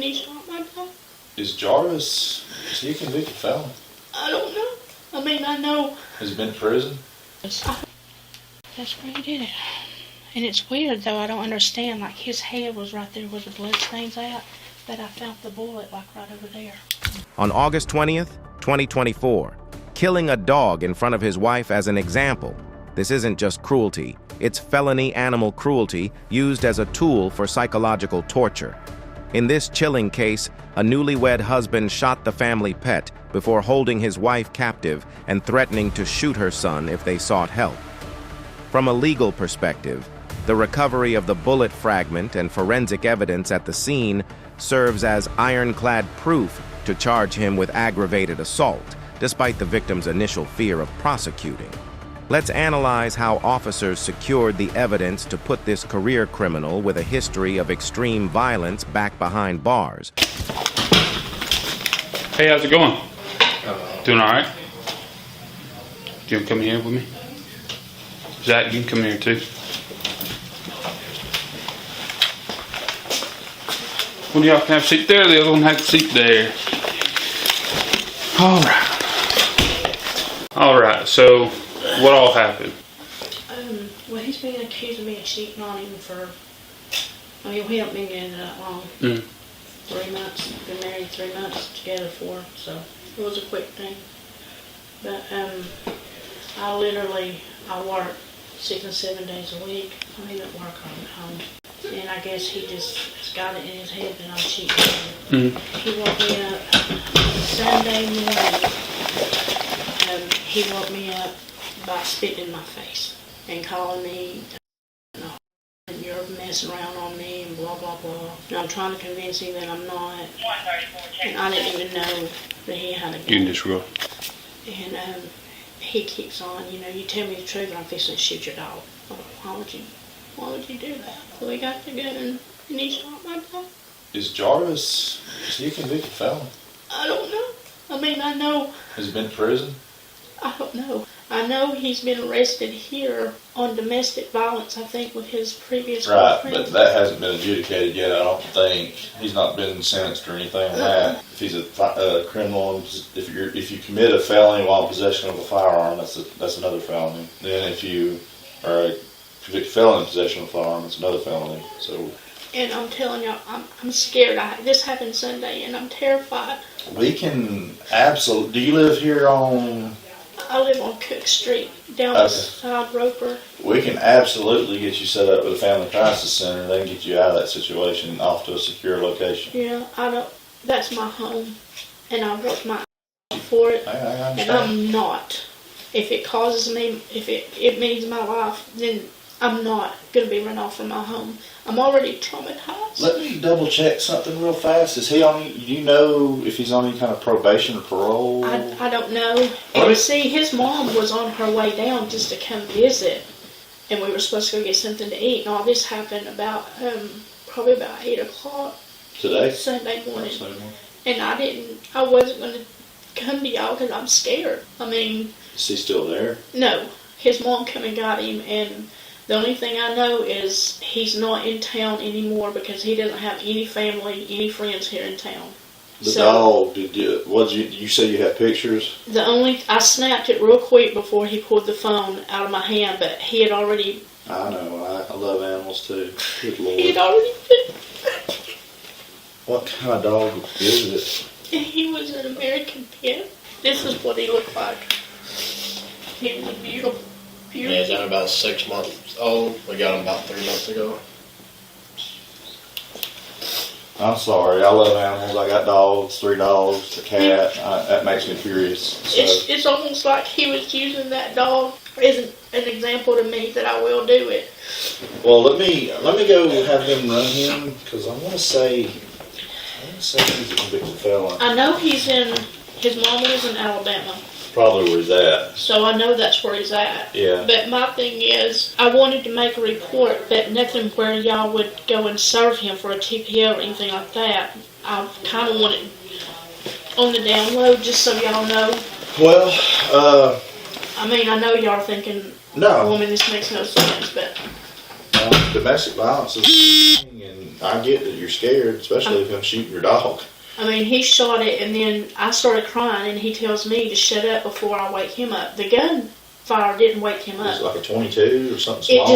he shot my dog. Is he a convicted felon? I don't know. I mean, I know. Has he been to prison? That's where he did it. And it's weird, though. I don't understand. Like, his head was right there where the blood stains at, but I found the bullet, like, right over there. On August 20th, 2024, killing a dog in front of his wife as an example. This isn't just cruelty. It's felony animal cruelty used as a tool for psychological torture. In this chilling case, a newlywed husband shot the family pet before holding his wife captive and threatening to shoot her son if they sought help. From a legal perspective, the recovery of the bullet fragment and forensic evidence at the scene serves as ironclad proof to charge him with aggravated assault, despite the victim's initial fear of prosecuting. Let's analyze how officers secured the evidence to put this career criminal with a history of extreme violence back behind bars. Hey, how's it going? Doing all right? Do you want to come here with me? Zach, you can come here too. One of y'all can have a seat there, the other one has a seat there. All right, so what all happened? Well, he's been accusing me of cheating on him for, I mean, we haven't been together that long. 3 months, been married 3 months together for, so it was a quick thing. But I work 6 and 7 days a week. I mean, at work or at home. And I guess he just has got it in his head that I'm cheating on him. He woke me up Sunday morning. He woke me up by spitting in my face and calling me, and you're messing around on me and blah, blah, blah. And I'm trying to convince him that I'm not. And I didn't even know that he had a gun. You can just roll. And he keeps on, you tell me the truth, I'm fixing to shoot your dog. Why would you do that? So we got together and he shot my dog. Is he a convicted felon? I don't know. I mean, I know. Has he been to prison? I don't know. I know he's been arrested here on domestic violence, I think, with his previous girlfriend. Right, but that hasn't been adjudicated yet, I don't think. He's not been sentenced or anything like that. If he's a criminal, if you commit a felony while in possession of a firearm, that's another felony. Then if you are a convicted felon in possession of a firearm, it's another felony. So. And I'm telling y'all, I'm scared. This happened Sunday, and I'm terrified. We can absolutely. Do you live here on? I live on Cook Street, down beside Roper. We can absolutely get you set up with a family crisis center. They can get you out of that situation off to a secure location. Yeah, that's my home, and I worked my for it, and I'm not. If it causes me, if it means my life, then I'm not going to be run off from my home. I'm already traumatized. Let me double check something real fast. Is he on? Do you know if he's on any kind of probation or parole? I don't know. And see, his mom was on her way down just to come visit, and we were supposed to go get something to eat. And all this happened about probably about 8 o'clock today, Sunday morning. And I wasn't going to come to y'all because I'm scared. I mean, is he still there? No, his mom come and got him, and the only thing I know is he's not in town anymore because he doesn't have any family, any friends here in town. The dog, you say you have pictures? I snapped it real quick before he pulled the phone out of my hand, but he had already... I know, I love animals too. Good Lord. He had already been... What kind of dog is it? He was an American pet. This is what he looked like. He was beautiful. He's about 6 months old. We got him about 3 months ago. I'm sorry. I love animals. I got dogs, 3 dogs, a cat. That makes me furious. So. It's almost like he was using that dog as an example to me that I will do it. Well, let me go have them run him because I want to say he's a convicted felon. I know his mom lives in Alabama. Probably where he's at. So I know that's where he's at. Yeah. But my thing is, I wanted to make a report, but nothing where y'all would go and serve him for a TPO or anything like that. I kind of want it on the download just so y'all know. Well, I mean, I know y'all are thinking, no. Woman, this makes no sense, but... Domestic violence is and I get that you're scared, especially if him shooting your dog. I mean, he shot it, and then I started crying, and he tells me to shut up before I wake him up. The gunfire didn't wake him Was it up. like a 22 or something small?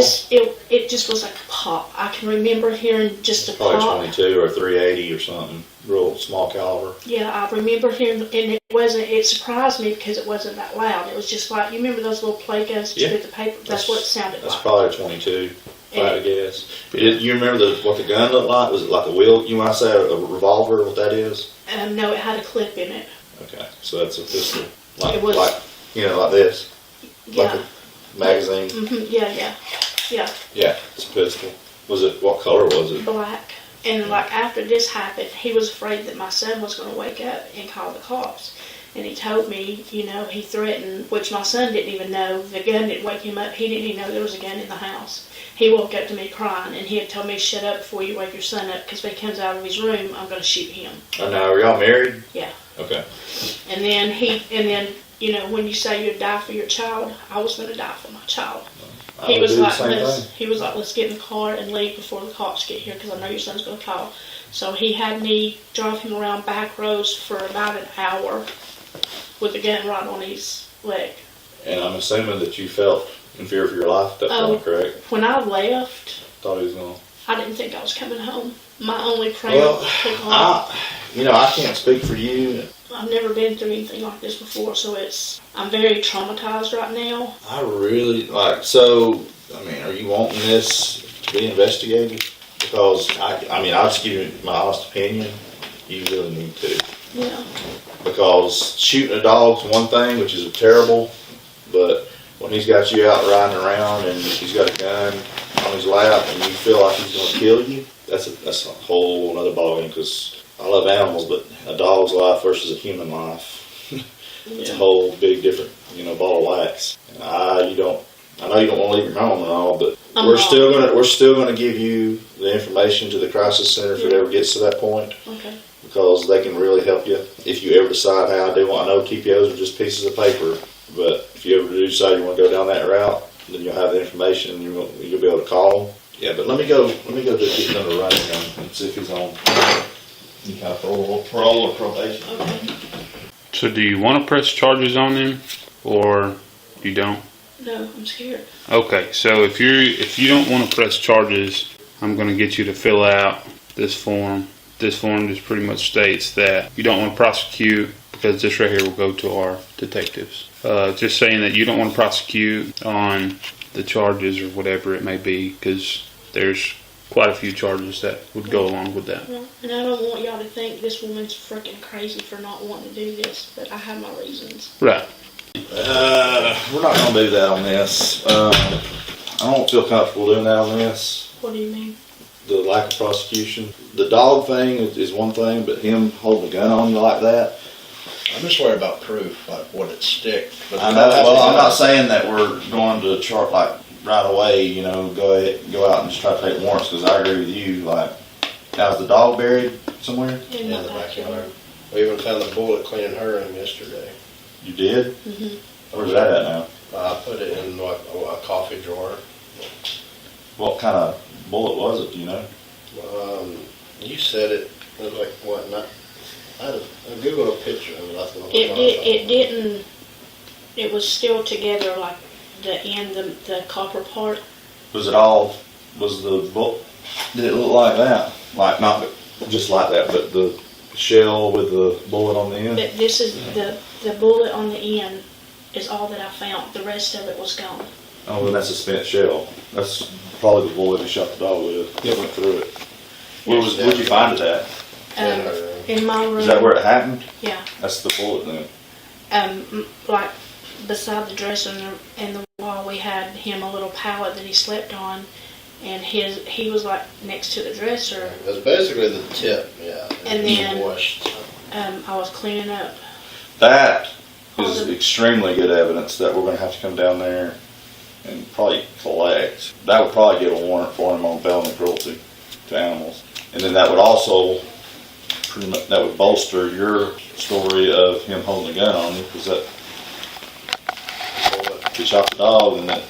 It just was like a pop. I can remember hearing just a Probably pop. 22 or 380 or something, real small caliber. Yeah, I remember hearing, and it surprised me because it wasn't that loud. It was just like, you remember those little play guns that you Yeah. put the paper? That's what it sounded That's like. probably a 22, if I had to guess. Yeah. You remember what the gun looked like? Was it like a wheel? You might say a revolver, what that is? No, it had a clip in it. Okay, so that's a pistol. Like, It was- like like this? Yeah. Like a magazine? Yeah. Yeah, it's a pistol. What color was it? Black. And like after this happened, he was afraid that my son was going to wake up and call the cops. And he told me, he threatened, which my son didn't even know. The gun didn't wake him up. He didn't even know there was a gun in the house. He woke up to me crying, and he had told me, shut up before you wake your son up, because if he comes out of his room, I'm going to shoot him. Oh, no, are y'all married? Yeah. Okay. And then when you say you'd die for your child, I was going to die for my child. I would do the same thing. He was like, let's get in the car and leave before the cops get here, because I know your son's going to call. So he had me drive him around back roads for about an hour with the gun right on his leg. And I'm assuming that you felt in fear for your life at that point, correct? When I left, Thought he was going to... I didn't think I was coming home. My only prayer Well, took home. I can't speak for you. I've never been through anything like this before, so I'm very traumatized right now. I really, are you wanting this to be investigated? Because, I'll just give you my honest opinion. You really need to. Yeah. Because shooting a dog's one thing, which is terrible, but when he's got you out riding around and he's got a gun on his lap and you feel like he's going to kill you, that's a whole other ballgame. Because I love animals, but a dog's life versus a human life, it's a whole big different, ball of wax. And I know you don't want to leave your home and all, but we're still gonna give you the information to the crisis center if it ever gets to that point. Okay. Because they can really help you if you ever decide, hey, I know TPOs are just pieces of paper, but if you ever do decide you want to go down that route, then you'll have the information and you'll be able to call them. Yeah, but let me go get another running and see if he's on any kind of parole or probation. Okay. So do you want to press charges on him, or you don't? No, I'm scared. Okay, so if you don't want to press charges, I'm going to get you to fill out this form. This form just pretty much states that you don't want to prosecute, because this right here will go to our detectives. Just saying that you don't want to prosecute on the charges or whatever it may be, because there's quite a few charges that would go along with that. Well, and I don't want y'all to think this woman's freaking crazy for not wanting to do this, but I have my reasons. Right. We're not going to do that on this. I don't feel comfortable doing that on this. What do you mean? The lack of prosecution. The dog thing is one thing, but him holding a gun on you like that. I'm just worried about proof, like what it stick. But I know. Well, I'm not saying that we're going to chart like right away. Go out and just try to take warrants. Because I agree with you. Like, now is the dog buried somewhere? In in my the backyard. backyard. We even found the bullet cleaning her in yesterday. You did? Mm-hmm. Where's that at now? I put it in like a coffee drawer. What kind of bullet was it? Do you know? You said it. It was like what? I googled a picture of it. I thought It didn't. It was still together, like the end, the copper part. Was the bullet? Did it look like that? Like not just like that, but the shell with the bullet on the end? But this is the bullet on the end is all that I found. The rest of it was gone. Oh, then that's a spent shell. That's probably the bullet he shot the dog with. It went through it. Where'd you find it at? In my room. Is that where it happened? Yeah. That's the bullet then. Like beside the dresser and the wall, we had him a little pallet that he slept on, and he was like next to the dresser. It was basically the tip, yeah. And then washed. I was cleaning up. That is extremely good evidence that we're going to have to come down there and probably collect. That would probably get a warrant for him on felony cruelty to animals. And then that would also pretty much, that would bolster your story of him holding a gun on you, because that if he shot the dog, then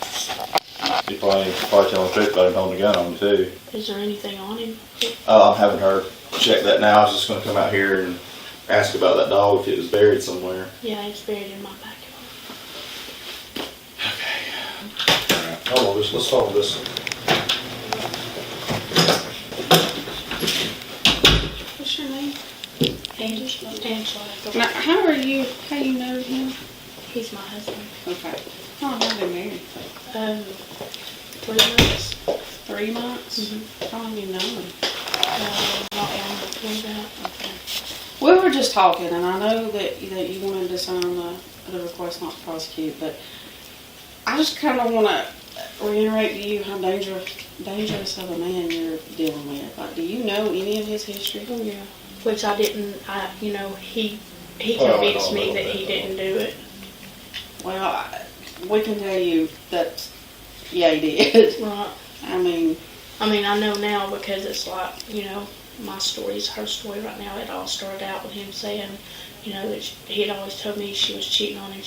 He probably telling the truth about him holding a gun on me too. Is there anything on him? I'm having her check that now. I was just going to come out here and ask about that dog if it was buried somewhere. Yeah, it's buried in my backyard. Alright, hold on, let's solve this. What's your name? Angela. Now, how you know him? He's my husband. Okay. How long have they been married? 3 months. 3 months? Mm-hmm. How long have you known him? Not long before that. Okay. We were just talking, and I know that you wanted to sign the request not to prosecute, but I just kind of want to reiterate to you how dangerous of a man you're dealing with. Like, do you know any of his history? Oh yeah. Which I didn't. He Well, I convinced don't me know that that. he didn't do it. Well, we can tell you that, yeah, he did. Right. I mean, I know now because it's like, my story is her story right now. It all started out with him saying, that he'd always told me she was cheating on him,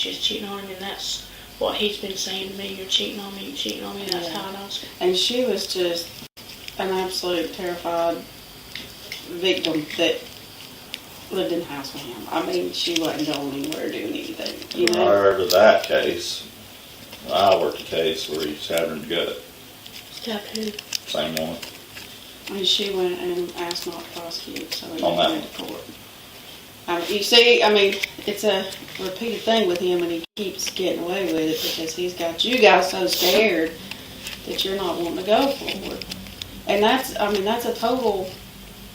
and that's what he's been saying to me. You're cheating on me, and that's how it all started. and she was just an absolute terrified victim that lived in the house with him. I mean, she wasn't going anywhere doing anything, Prior to that case, I worked a case where he stabbed her in the gut. Stabbed who? Same one. And she went and asked not to prosecute, so he On that went to court. You see, it's a repeated thing with him, and he keeps getting away with it because he's got you guys so scared that you're not wanting to go forward. And that's a total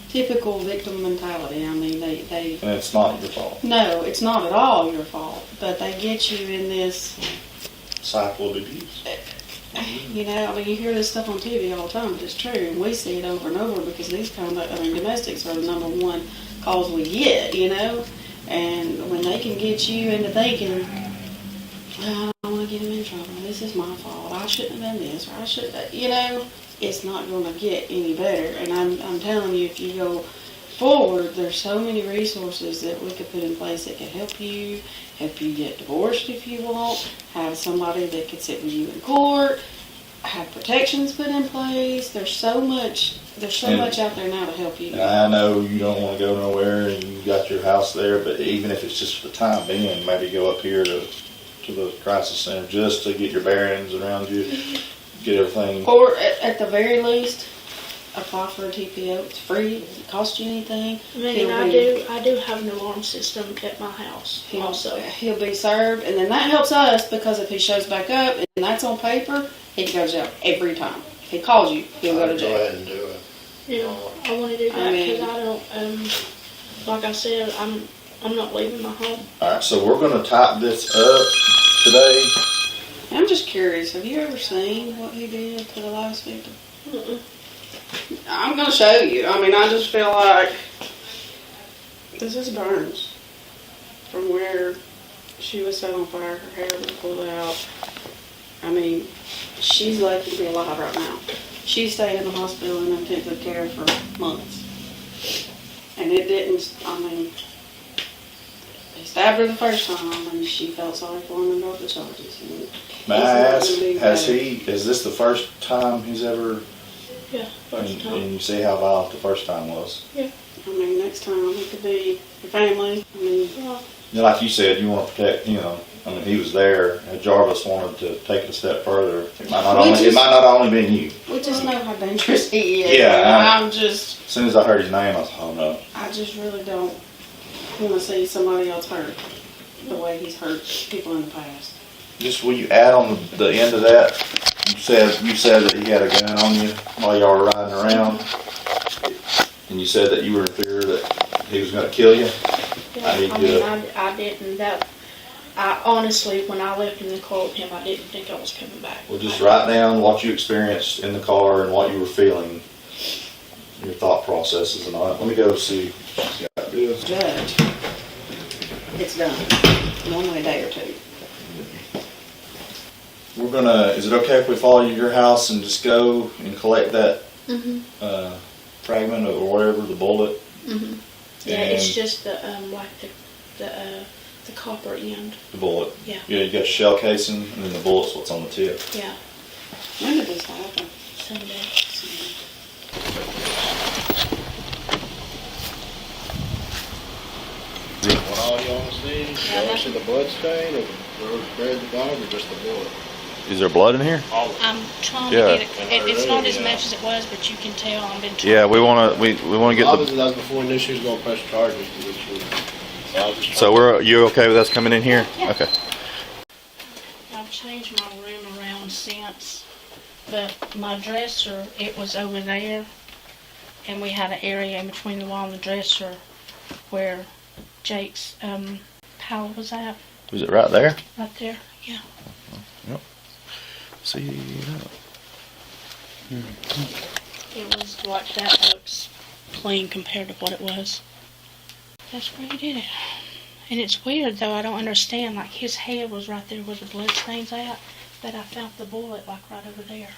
typical victim mentality. They And it's not your fault. no, it's not at all your fault, but they get you in this, Cycle of abuse. you hear this stuff on TV all the time, but it's true, and we see it over and over because these domestics are the number one cause we get, and when they can get you into thinking, well, I don't want to get him in trouble, this is my fault, I shouldn't have done this, or I should, it's not going to get any better. And I'm telling you, if you go forward, there's so many resources that we could put in place that could help you get divorced if you want, have somebody that could sit with you in court, have protections put in place. There's so much out there now to help you. And I know you don't want to go nowhere and you got your house there, but even if it's just for the time being, maybe go up here to the crisis center just to get your bearings around you, get everything. Or at the very least, apply for a TPO. It's free. It doesn't cost you anything. I do have an alarm system at my house also. He'll be served, and then that helps us because if he shows back up and that's on paper, he goes out every time. If he calls you, he'll go to Go jail. ahead and do it. I want to do that I mean- because I don't, like I said, I'm not leaving my home. Alright, so we're going to type this up today. I'm just curious, have you ever seen what he did to the last victim? Mm-mm. I'm going to show you. I just feel like this is burns from where she was set on fire, her hair was pulled out. She's lucky to be alive right now. She stayed in the hospital in intensive care for months. And it didn't, they stabbed her the first time and she felt sorry for him and brought the charges. And May I ask, is this the first time he's ever, Yeah, first time. and you see how violent the first time was? Next time it could be your family. Like you said, you want to protect, he was there, and Jarvis wanted to take it a step further. It might not only been you. We just know how dangerous he is. Yeah, as soon as I heard his name, I thought, oh no. I just really don't want to see somebody else hurt the way he's hurt people in the past. Just will you add on the end of that? You said that he had a gun on you while y'all were riding around, and you said that you were in fear that he was going to kill you. I didn't. I honestly, when I left in the car with him, I didn't think I was coming back. Well, just write down what you experienced in the car and what you were feeling, your thought processes and all that. Let me go see if she's got this. Judge, it's done. Normally a day or two. We're gonna, is it okay if we follow you to your house and just go and collect that fragment or whatever, the bullet? Mm-hmm. Yeah, And it's just the copper end. the bullet. Yeah. Yeah, you got a shell casing and then the bullet's what's on the tip. Yeah. When did this happen? Sunday. What all you want to see? You want to see the blood stain or the buried the dog or just the bullet? Is there blood in here? I'm trying Yeah. to get it's not as much as it was, but you can tell I've been trying. Yeah, we want to get Obviously, that was before we knew she was going to press charges. So you okay with us coming in here? Yeah. Okay. I've changed my room around since, but my dresser, it was over there, and we had an area in between the wall and the dresser where Jake's pallet was at, Was it right there? right there. Yeah. See. It was like that looks clean compared to what it was. That's where he did it. And it's weird though, I don't understand, like his head was right there where the blood stains at, but I found the bullet like right over there.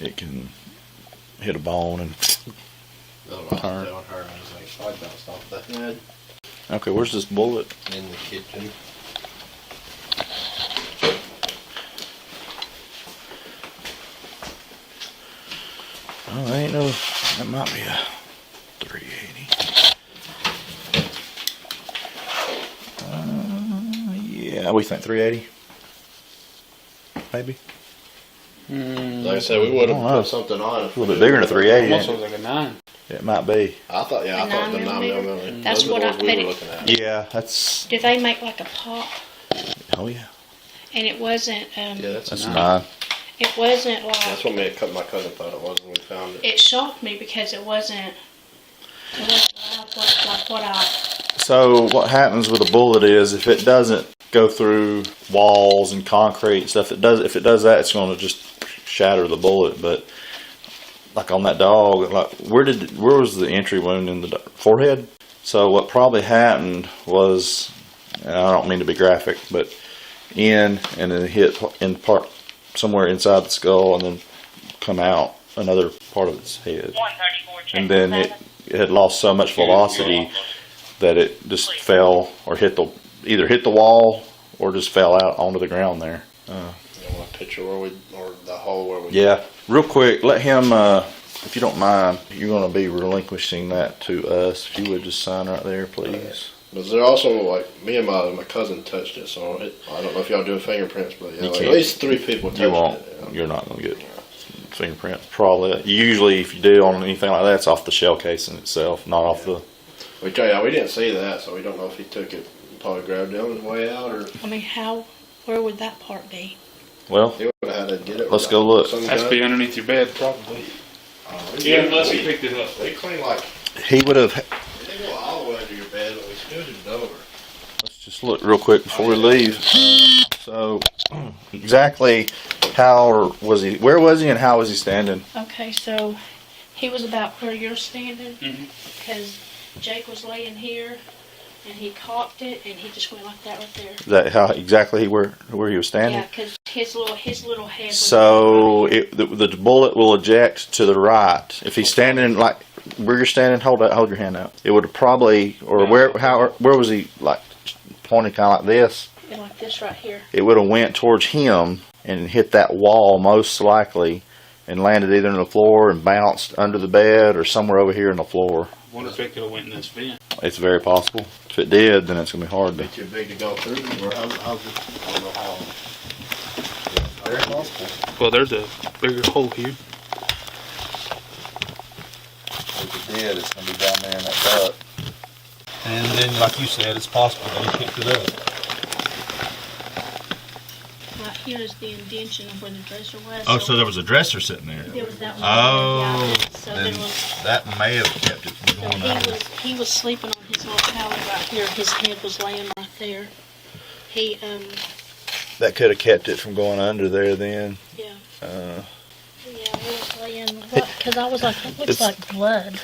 It can hit a bone and turn. I was like, I bounced off the head Okay, where's this bullet? in the kitchen. Oh, there ain't no. That might be a 380. Yeah, we think 380. Maybe. Like I said, we would have I don't know. put something on it. A little bit bigger than a 380. Almost ain't looks like a 9. it? It might be. I thought The the 9 9mm? mm. That's what I we bet were it- looking at. Yeah, that's. Did they make like a pop? Oh yeah. And it wasn't, Yeah, That's Nine. 9. it wasn't That's like, what my cousin thought it was when we found it. it shocked me because it wasn't like what I, So what happens with a bullet is if it doesn't go through walls and concrete and stuff, if it does that, it's going to just shatter the bullet. But like on that dog, like where was the entry wound in the forehead? So what probably happened was, and I don't mean to be graphic, but and then hit in part somewhere inside the skull and then come out another part of its head, and then it had lost so much velocity that it just fell or either hit the wall or just fell out onto the ground there. You want a picture or the hole where we? Yeah, real quick, let him, if you don't mind, you're going to be relinquishing that to us. If you would just sign right there, please. But there also, like, me and my cousin touched it, so I don't know if y'all do fingerprints, but yeah, You like, can't. at least 3 people touched You won't. it. Yeah. You're not going to get fingerprints. Probably. Usually, if you do on anything like that, it's off the shell casing itself, not off the. We didn't see that, so we don't know if he took it, probably grabbed it on his way out, or I mean, where would that part be? Well, he would have had to get it. Let's go look. Some Has to gun. be underneath your bed, probably. Yeah, unless he picked it up. They clean like, he would have. they didn't go all the way under your bed, but we scooted it over. Let's just look real quick before we leave. So, exactly how was he? Where was he, and how was he standing? Okay, so he was about where you're standing, Mhm. because Jake was laying here, and he cocked it, and he just went like that right there. Is that how exactly where he was standing? Yeah, because his little head. Was So right the bullet will eject to the right. If he's standing like where you're standing, hold your hand out. It would probably, or where was he, like pointing kind of like this? there, like this right here. It would have went towards him and hit that wall most likely, and landed either on the floor and bounced under the bed or somewhere over here on the floor. Wonder if it could have went in this vent. It's very possible. If it did, then it's gonna be hard to. Too big to go through, or how's it, I don't know how. Very possible. Well, there's a bigger hole here. If it did, it's gonna be down there in that cut. And then, like you said, it's possible that he picked it up. Right here is the indention of where the dresser was. Oh, so there was a dresser sitting there. There was that one. Oh, Yeah, so then there was. that may have kept it from So going he under. he was sleeping on his little pallet right here. His head was laying right there. He That could have kept it from going under there then. yeah. Uh, Yeah, he was laying. Because I was like, that looks It's- like blood.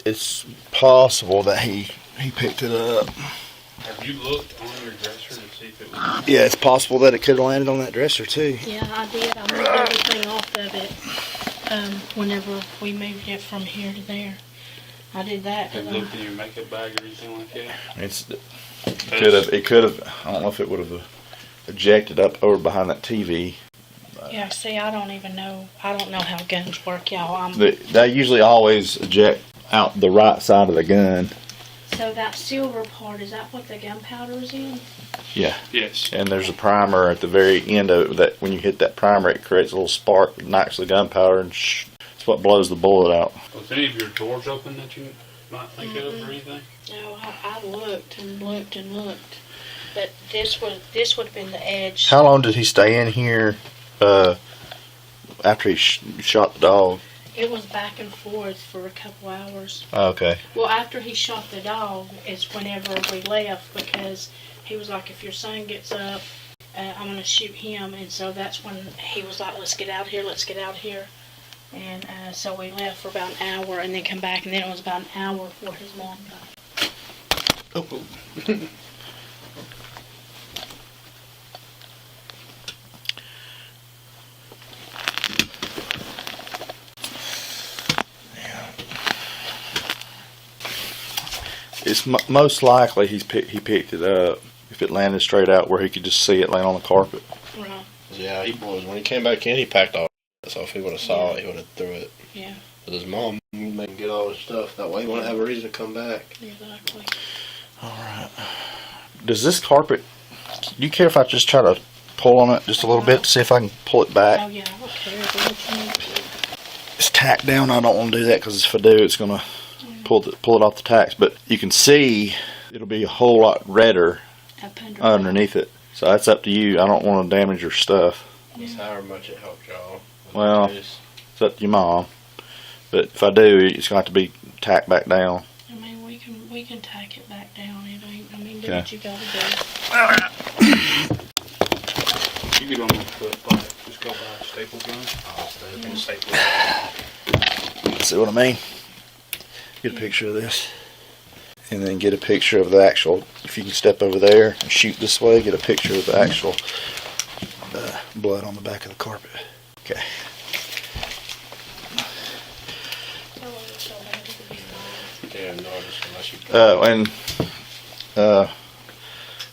it's possible that he picked it up. Have you looked on your dresser to see if it was? Yeah, it's possible that it could have landed on that dresser too. Yeah, I did. I moved everything off of it. Whenever we moved it from here to there, I did that. Have you looked in your makeup bag or anything like that? It could have. I don't know if it would have ejected up over behind that TV. Yeah, see, I don't even know. I don't know how guns work, y'all. They usually always eject out the right side of the gun. So that silver part, is that what the gunpowder is in? Yeah. Yes. And there's a primer at the very end of it that when you hit that primer, it creates a little spark, ignites the gunpowder, and it's what blows the bullet out. Was any of your doors open that you might think of or anything? No, I looked and looked and looked. But this would have been the edge. How long did he stay in here after he shot the dog? It was back and forth for a couple hours. Okay. Well, after he shot the dog is whenever we left, because he was like, if your son gets up, I'm going to shoot him. And so that's when he was like, let's get out here, let's get out here. And so we left for about an hour and then come back, and then it was about an hour before his mom died. Oh. It's most likely he picked it up if it landed straight out where he could just see it laying on the carpet. Right. Yeah, he was. When he came back in, he packed all that. So if he would have saw it, he would have threw it. Yeah. But his mom made him get all his stuff. That way he wouldn't have a reason to come back. Exactly. All right. Does this carpet, do you care if I just try to pull on it just a little bit to see if I can pull it back? Oh, yeah, I don't care. Do what you need to. It's tacked down. I don't want to do that because if I do, it's going to pull it off the tacks. But you can see it'll be a whole lot redder Up underneath it. So that's up to you. I don't want to damage your stuff. Just however much it helped y'all. Well, it's up to your mom. But if I do, it's going to have to be tacked back down. I mean, we can tack it back down. It ain't. I mean, do Okay. what you gotta do. You could almost put like just go buy a staple gun. And staple it. See what I mean? Get a picture of this. And then get a picture of the actual, if you can step over there and shoot this way, get a picture of the actual blood on the back of the carpet. Okay. Yeah, no, just unless you.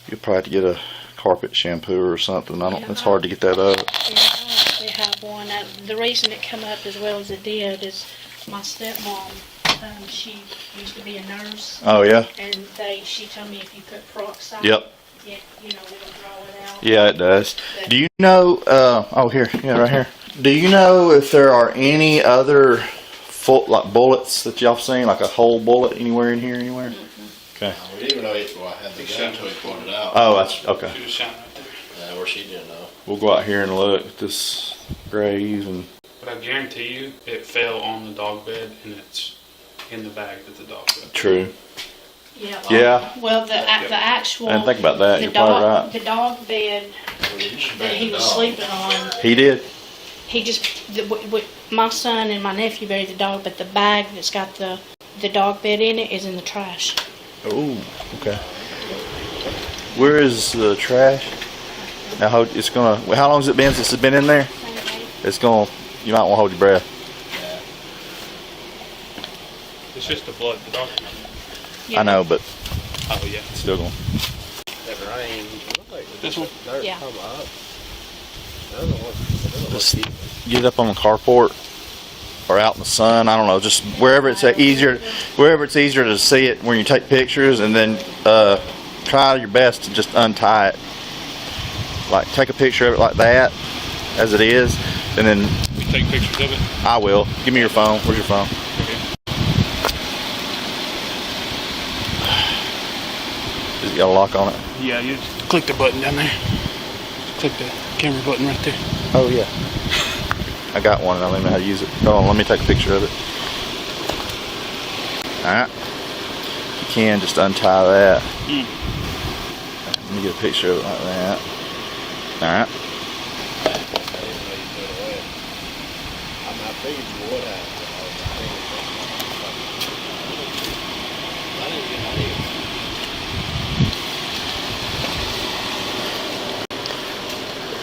You'll probably have to get a carpet shampoo or something. It's hard to get that up. Yeah, I actually have one. The reason it come up as well as it did is my stepmom. She used to be a nurse. Oh yeah. And she told me if you put peroxide. Yep. It'll draw it out. Yeah, it does. Do you know? Here. Yeah, right here. Do you know if there are any other like bullets that y'all seen, like a whole bullet anywhere in here, anywhere? Okay. We didn't even know I had the gun until he pulled it out. Oh, that's okay. She was shot right there. Yeah, where she didn't know. We'll go out here and look at this grave and. But I guarantee you, it fell on the dog bed and it's in the bag that the dog bed. True. Yeah. Yeah. Well, the actual. I didn't think about that. The You're probably right. The dog bed that he was sleeping on. He did. He just, my son and my nephew buried the dog, but the bag that's got the dog bed in it is in the trash. Oh, okay. Where is the trash? Now it's gonna. How long has it been since it's been in there? It's gonna. You might want to hold your breath. It's just the blood. The dog. Yeah. I know, but Oh yeah. it's still going. That rain. This one? Yeah. Just get it up on the carport or out in the sun. I don't know, just wherever it's easier to see it when you take pictures, and then try your best to just untie it. Like take a picture of it like that, as it is, and then You take pictures of it. I will. Give me your phone. Where's your phone? Does it got a lock on it? Yeah, you just click the button down there. Click the camera button right there. Oh yeah. I got one and I don't even know how to use it. Hold on, let me take a picture of it. Alright. You can just untie that. Let me get a picture of it like that. Alright.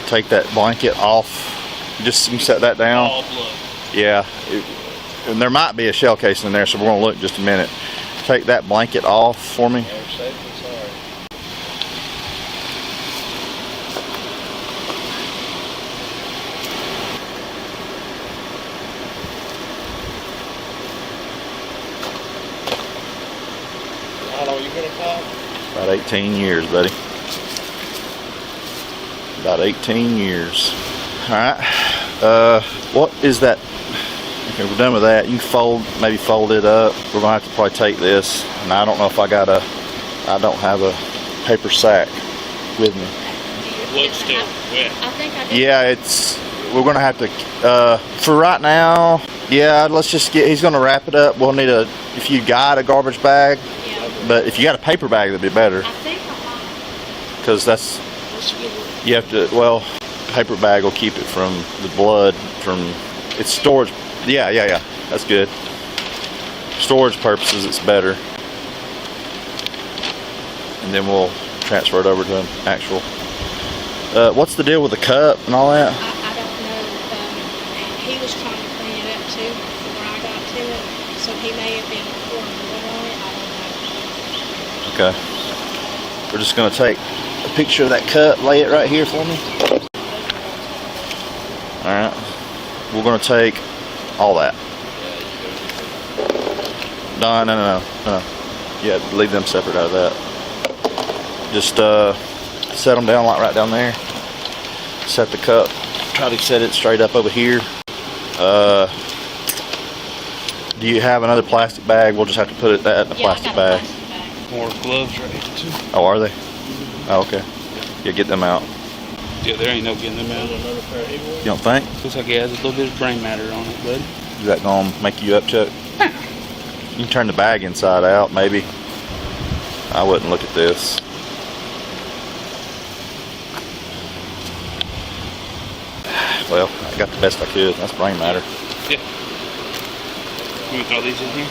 Take that blanket off. Just you set that down. All blood. Yeah. And there might be a shell casing in there, so we're going to look in just a minute. Take that blanket off for me. About 18 years, buddy. About 18 years. Alright. What is that? Okay, we're done with that. You can maybe fold it up. We're gonna have to probably take this. And I don't know if I don't have a paper sack with me. Blood's still wet. Yeah, we're gonna have to, for right now, yeah, let's just he's gonna wrap it up. We'll need if you got a garbage bag, but if you got a paper bag, that'd be better. I think I might. Because you have to, well, paper bag will keep it from the blood, it's storage. Yeah, that's good. Storage purposes, it's better. And then we'll transfer it over to an actual. What's the deal with the cup and all that? I don't know. He was trying to clean it up too before I got to it, so he may have been pouring oil on it. I don't know. Okay. We're just gonna take a picture of that cup, lay it right here for me. Alright. We're gonna take all that. No. Yeah, leave them separate out of that. Just set them down like right down there. Set the cup. Try to set it straight up over here. Do you have another plastic bag? We'll just have to put that in the plastic bag. More gloves right here too. Oh, are they? Oh, okay. Yeah, get them out. Yeah, there ain't no getting them out. You don't think? Looks like it has a little bit of brain matter on it, bud. Is that gonna make you up, Chuck? You can turn the bag inside out, maybe. I wouldn't look at this. Well, I got the best I could. That's brain matter. Yeah. Can we throw these in here?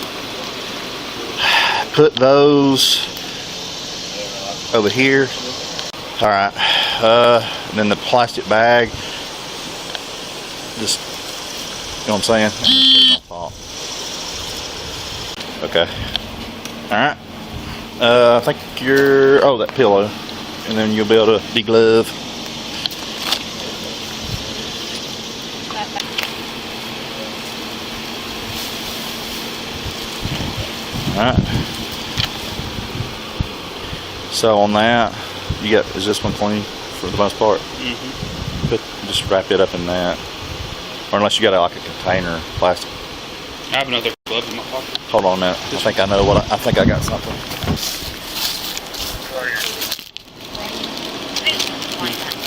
Put those over here. All right. And then the plastic bag. Just, you know what I'm saying? Okay. All right. I think that pillow, and then you'll be able to deglove. Alright. So on that, is this one clean for the most part? Mm-hmm. Just wrap it up in that. Or unless you got like a container, plastic. I have another glove in my pocket. Hold on a minute. I think I know I think I got something.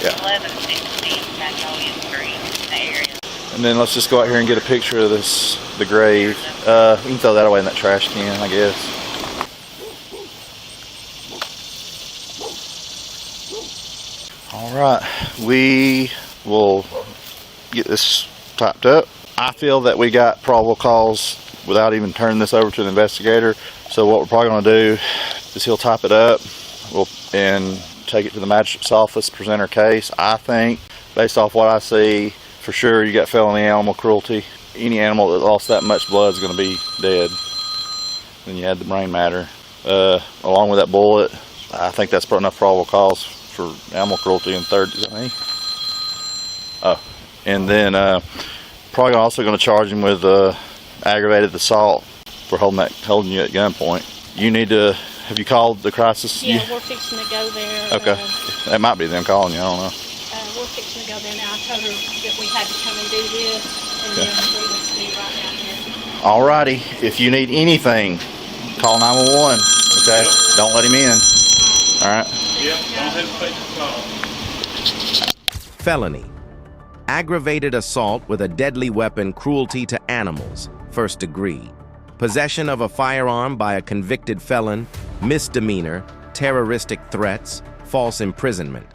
Yeah. And then let's just go out here and get a picture of the grave. We can throw that away in that trash can, I guess. Alright, we will get this topped up. I feel that we got probable cause without even turning this over to the investigator. So what we're probably going to do is he'll top it up and take it to the magistrate's office, present our case. I think, based off what I see, for sure you got felony animal cruelty. Any animal that lost that much blood is going to be dead. Then you had the brain matter. Along with that bullet, I think that's enough probable cause for animal cruelty. And third, is that me? Oh, and then probably also going to charge him with aggravated assault for holding you at gunpoint. You need to. Have you called the crisis? Yeah, we're fixing to go there. Okay, that might be them calling you. I don't know. We're fixing to go there now. I told her that we had to come and do this, and then we would be right down here. Alrighty, if you need anything, call 911. Okay, don't let him in. All right. Yeah, don't hesitate to call. Felony. Aggravated assault with a deadly weapon, cruelty to animals, first degree. Possession of a firearm by a convicted felon, misdemeanor, terroristic threats, false imprisonment.